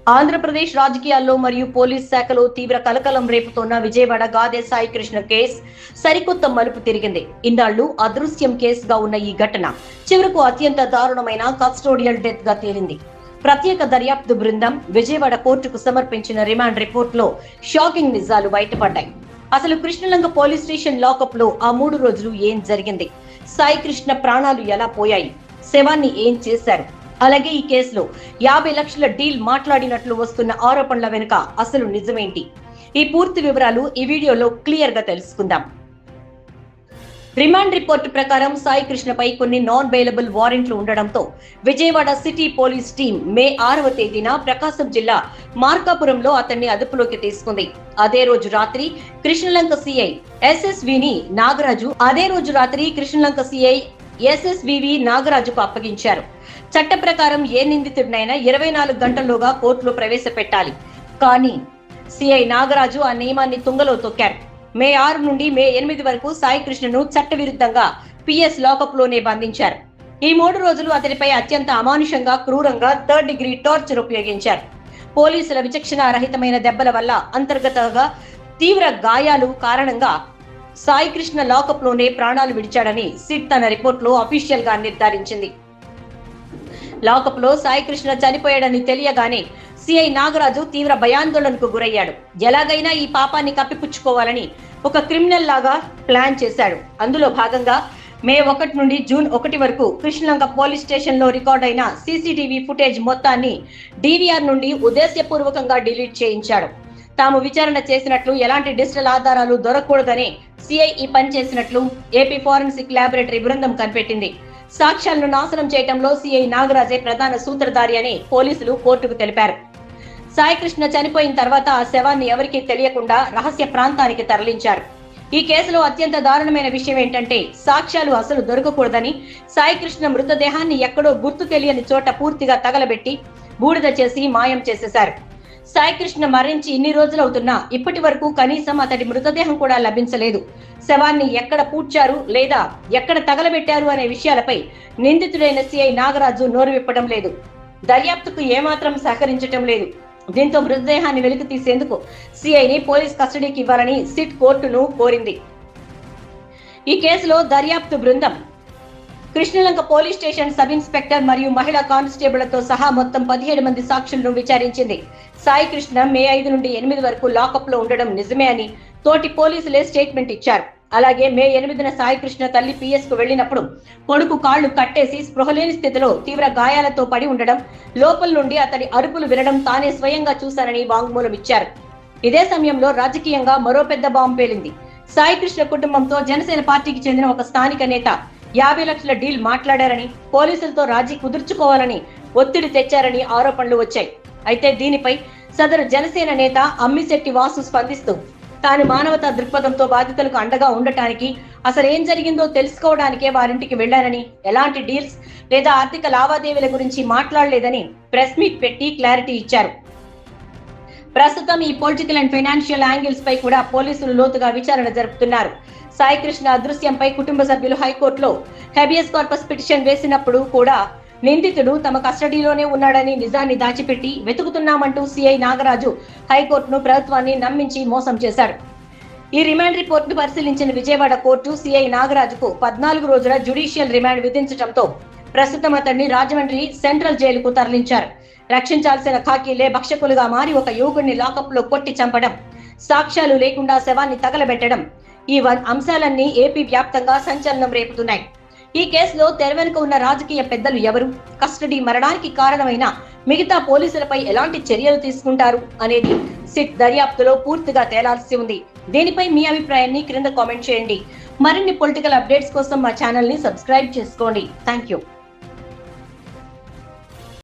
ఆంధ్రప్రదేశ్ రాజకీయాల్లో మరియు పోలీస్ శాఖలో తీవ్ర కలకలం రేపుతోన్న విజయవాడ గాదె సాయి కృష్ణ కేసు సరికొత్త మలుపు తిరిగింది. ఇన్నాళ్లు అదృశ్యం కేసుగా ఉన్న ఈ ఘటన చివరకు అత్యంత దారుణమైన కస్టోడియల్ డెత్ గా తేలింది. ప్రత్యేక దర్యాప్తు బృందం విజయవాడ కోర్టుకు సమర్పించిన రిమాండ్ రిపోర్ట్ లో షాకింగ్ నిజాలు బయటపడ్డాయి. అసలు కృష్ణలంక పోలీస్ స్టేషన్ లాకప్ లో ఆ 3 రోజులు ఏం జరిగింది, సాయి కృష్ణ ప్రాణాలు ఎలా పోయాయి, శవాన్ని ఏం చేశారు, అలాగే ఈ కేసులో 50 లక్షల డీల్ మాట్లాడినట్లు వస్తున్న ఆరోపణల వెనుక అసలు నిజమేంటి, ఈ పూర్తి వివరాలు ఈ వీడియోలో క్లియర్ గా తెలుసుకుందాం. రిమాండ్ రిపోర్టు ప్రకారం సాయి కృష్ణపై కొన్ని నాన్ బెయిలబుల్ వారెంట్లు ఉండడంతో విజయవాడ సిటీ పోలీస్ టీం మే 6వ తేదీన ప్రకాశం జిల్లా మార్కాపురంలో అతన్ని అదుపులోకి తీసుకుంది. అదే రోజు రాత్రి కృష్ణలంక సిఐ ఎస్ఎస్వివి నాగరాజుకు అప్పగించారు. చట్ట ప్రకారం ఏ నిందితుడినైనా 24 గంటల్లోగా కోర్టులో ప్రవేశపెట్టాలి. కానీ సిఐ నాగరాజు ఆ నియమాన్ని తుంగలో తొక్కారు. మే 6 నుండి మే 8 వరకు సాయి కృష్ణను చట్టవిరుద్ధంగా పిఎస్ లాకప్ లోనే బంధించారు. ఈ 3 రోజులు అతనిపై అత్యంత అమానుషంగా, క్రూరంగా 3rd డిగ్రీ టార్చర్ ఉపయోగించారు. పోలీసుల విచక్షణ రహితమైన దెబ్బల వల్ల అంతర్గతంగా తీవ్ర గాయాలు కారణంగా సాయి కృష్ణ లాకప్ లోనే ప్రాణాలు విడిచాడని సిట్ తన రిపోర్ట్ లో అఫీషియల్ గా నిర్ధారించింది. లాకప్ లో సాయి కృష్ణ చనిపోయాడని తెలియగానే సిఐ నాగరాజు తీవ్ర భయాందోళనకు గురయ్యాడు. ఎలాగైనా ఈ పాపాన్ని కప్పిపుచ్చుకోవాలని ఒక క్రిమినల్ లాగా ప్లాన్ చేశాడు. అందులో భాగంగా మే 1 నుండి జూన్ 1 వరకు కృష్ణలంక పోలీస్ స్టేషన్ లో రికార్డ్ అయిన సీసీటీవీ ఫుటేజ్ మొత్తాన్ని డివిఆర్ నుండి ఉద్దేశపూర్వకంగా డిలీట్ చేయించాడు. తాము విచారణ చేసినట్లు ఎలాంటి డిజిటల్ ఆధారాలు దొరకకూడదని సిఐ ఈ పని చేసినట్లు ఏపీ ఫోరెన్సిక్ ల్యాబొరేటరీ బృందం కనిపెట్టింది. సాక్ష్యాలను నాశనం చేయడంలో సిఐ నాగరాజే ప్రధాన సూత్రధారి అని పోలీసులు కోర్టుకు తెలిపారు. సాయి కృష్ణ చనిపోయిన తర్వాత ఆ శవాన్ని ఎవరికీ తెలియకుండా రహస్య ప్రాంతానికి తరలించారు. ఈ కేసులో అత్యంత దారుణమైన విషయం ఏంటంటే సాక్ష్యాలు అసలు దొరకకూడదని సాయి కృష్ణ మృతదేహాన్ని ఎక్కడో గుర్తు తెలియని చోట పూర్తిగా తగలబెట్టి బూడిద చేసి మాయం చేసేశారు. సాయి కృష్ణ మరణించి ఇన్ని రోజులవుతున్నా ఇప్పటి వరకు కనీసం అతడి మృతదేహం కూడా లభించలేదు. శవాన్ని ఎక్కడ పూడ్చారు లేదా ఎక్కడ తగలబెట్టారు అనే విషయాలపై నిందితుడైన సిఐ నాగరాజు నోరు విప్పడం లేదు. దర్యాప్తుకు ఏమాత్రం సహకరించడం లేదు. దీంతో మృతదేహాన్ని వెలికి తీసేందుకు సిఐని పోలీస్ కస్టడీకి ఇవ్వాలని సిట్ కోర్టును కోరింది. ఈ కేసులో దర్యాప్తు బృందం Krishnalanka police station sub inspector మరియు మహిళా కానిస్టేబుళ్లతో సహా మొత్తం 17 మంది సాక్షులను విచారించింది. సాయి కృష్ణ మే 5 నుండి 8 వరకు లాకప్ లో ఉండడం నిజమే అని తోటి పోలీసులే స్టేట్మెంట్ ఇచ్చారు. అలాగే మే 8న సాయి కృష్ణ తల్లి పిఎస్ కు వెళ్లినప్పుడు కొడుకు కాళ్లు కట్టేసి స్పృహలేని స్థితిలో తీవ్ర గాయాలతో పడి ఉండడం, లోపల నుండి అతడి అరుపులు వినడం తానే స్వయంగా చూశానని వాంగ్మూలం ఇచ్చారు. ఇదే సమయంలో రాజకీయంగా మరో పెద్ద బాంబు పేలింది. సాయి కృష్ణ కుటుంబంతో జనసేన పార్టీకి చెందిన ఒక స్థానిక నేత 50 లక్షల డీల్ మాట్లాడారని, పోలీసులతో రాజీ కుదుర్చుకోవాలని ఒత్తిడి తెచ్చారని ఆరోపణలు వచ్చాయి. అయితే దీనిపై సదరు జనసేన నేత అమ్మిశెట్టి వాసు స్పందిస్తూ తాను మానవతా దృక్పథంతో బాధితులకు అండగా ఉండటానికి, అసలు ఏం జరిగిందో తెలుసుకోవడానికే వారింటికి వెళ్లారని, ఎలాంటి డీల్స్ లేదా ఆర్థిక లావాదేవీల గురించి మాట్లాడలేదని ప్రెస్ మీట్ పెట్టి క్లారిటీ ఇచ్చారు. ప్రస్తుతం ఈ పొలిటికల్ అండ్ ఫైనాన్షియల్ యాంగిల్స్ పై కూడా పోలీసులు లోతుగా విచారణ జరుపుతున్నారు. సాయి కృష్ణ అదృశ్యంపై కుటుంబ సభ్యులు హైకోర్టులో హెబియస్ కార్పస్ పిటిషన్ వేసినప్పుడు కూడా నిందితుడు తమ కస్టడీలోనే ఉన్నాడని నిజాన్ని దాచిపెట్టి వెతుకుతున్నామంటూ సిఐ నాగరాజు హైకోర్టును, ప్రభుత్వాన్ని నమ్మించి మోసం చేశారు. ఈ రిమాండ్ రిపోర్టును పరిశీలించిన విజయవాడ కోర్టు సిఐ నాగరాజుకు 14 రోజుల జ్యుడిషియల్ రిమాండ్ విధించడంతో ప్రస్తుతం అతన్ని రాజమండ్రి సెంట్రల్ జైలుకు తరలించారు. రక్షించాల్సిన ఖాకీలే భక్షకులుగా మారి ఒక యువకుడిని లాకప్ లో కొట్టి చంపడం, సాక్ష్యాలు లేకుండా శవాన్ని తగలబెట్టడం, ఈ అంశాలన్నీ ఏపీ వ్యాప్తంగా సంచలనం రేపుతున్నాయి. ఈ కేసులో తెర వెనుక ఉన్న రాజకీయ పెద్దలు ఎవరు, కస్టడీ మరణానికి కారణమైన మిగతా పోలీసులపై ఎలాంటి చర్యలు తీసుకుంటారు అనేది సిట్ దర్యాప్తులో పూర్తిగా తేలాల్సి ఉంది. దీనిపై మీ అభిప్రాయాన్ని క్రింద కామెంట్ చేయండి. మరిన్ని పొలిటికల్ అప్డేట్స్ కోసం మా ఛానల్ ని సబ్స్క్రైబ్ చేసుకోండి. Thank you.